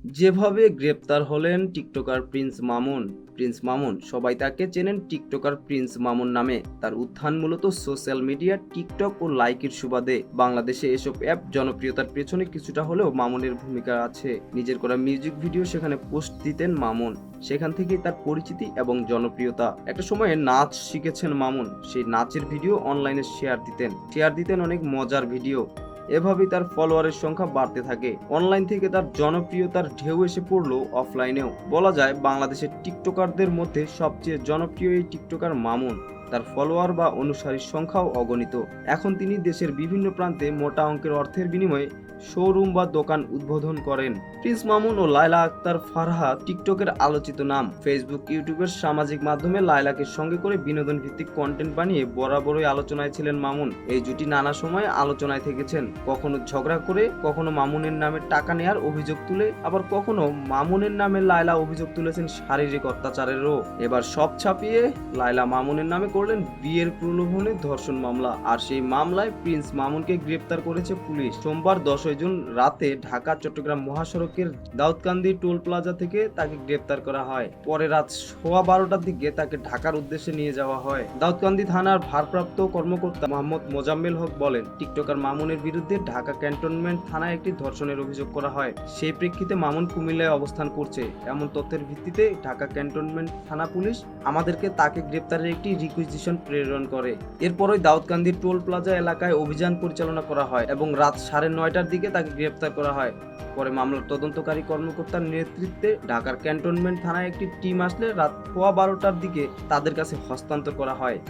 যেভাবে গ্রেপ্তার হলেন টিকটকার প্রিন্স মামুন সবাই তাকে চেনেন টিকটকার প্রিন্স মামুন নামে। তার উত্থান মূলত সোশ্যাল মিডিয়া, টিকটক ও লাইকের সুবাদে। বাংলাদেশে এসব অ্যাপ জনপ্রিয়তার পেছনে কিছুটা হলেও মামুনের ভূমিকা আছে। নিজের করা মিউজিক ভিডিও সেখানে পোস্ট দিতেন মামুন, সেখান থেকেই তার পরিচিতি এবং জনপ্রিয়তা। একটা সময়ে নাচ শিখেছেন মামুন, সেই নাচের ভিডিও অনলাইনে শেয়ার দিতেন অনেক মজার ভিডিও। এভাবেই তার ফলোয়ারের সংখ্যা বাড়তে থাকে। অনলাইন থেকে তার জনপ্রিয়তার ঢেউ এসে পড়লো অফলাইনেও। বলা যায় বাংলাদেশের টিকটকারদের মধ্যে সবচেয়ে জনপ্রিয় এই টিকটকার মামুন। তার ফলোয়ার বা অনুসারীর সংখ্যাও অগণিত। এখন তিনি দেশের বিভিন্ন প্রান্তে মোটা অঙ্কের অর্থের বিনিময়ে শোরুম বা দোকান উদ্বোধন করেন। প্রিন্স মামুন ও লায়লা আক্তার ফারহা টিকটকের আলোচিত নাম। ফেসবুক, ইউটিউবের সামাজিক মাধ্যমে লায়লাকে সঙ্গে করে বিনোদন ভিত্তিক কন্টেন্ট বানিয়ে বরাবরই আলোচনায় ছিলেন মামুন। এই জুটি নানা সময় আলোচনায় থেকেছেন, কখনো ঝগড়া করে, কখনো মামুনের নামে টাকা নেয়ার অভিযোগ তুলে, আবার কখনো মামুনের নামে লায়লা অভিযোগ তুলেছেন শারীরিক অত্যাচারেরও। এবার সব ছাপিয়ে লায়লা মামুনের নামে করলেন বিয়ের প্রলোভনে ধর্ষণ মামলা, আর সেই মামলায় প্রিন্স মামুনকে গ্রেপ্তার করেছে পুলিশ। সোমবার 10 জুন রাতে ঢাকা চট্টগ্রাম মহাসড়কের দাউদকান্দি টোল প্লাজা থেকে তাকে গ্রেপ্তার করা হয়। পরে রাত 12:15টার দিকে তাকে ঢাকার উদ্দেশ্যে নিয়ে যাওয়া হয়। দাউদকান্দি থানার ভারপ্রাপ্ত কর্মকর্তা মোহাম্মদ মোজাম্মেল হক বলেন, টিকটকার মামুনের বিরুদ্ধে ঢাকা ক্যান্টনমেন্ট থানায় একটি ধর্ষণের অভিযোগ করা হয়। সেই প্রেক্ষিতে মামুন কুমিল্লায় অবস্থান করছে এমন তথ্যের ভিত্তিতে ঢাকা ক্যান্টনমেন্ট থানা পুলিশ আমাদেরকে তাকে গ্রেপ্তারের একটি রিকুইজিশন প্রেরণ করে। এরপরই দাউদকান্দি টোল প্লাজা এলাকায় অভিযান পরিচালনা করা হয় এবং রাত 9:30টার দিকে তাকে গ্রেপ্তার করা হয়। পরে মামলার তদন্তকারী কর্মকর্তার নেতৃত্বে ঢাকার ক্যান্টনমেন্ট থানায় একটি টিম আসলে রাত 12:15টার দিকে তাদের কাছে হস্তান্তর করা হয়।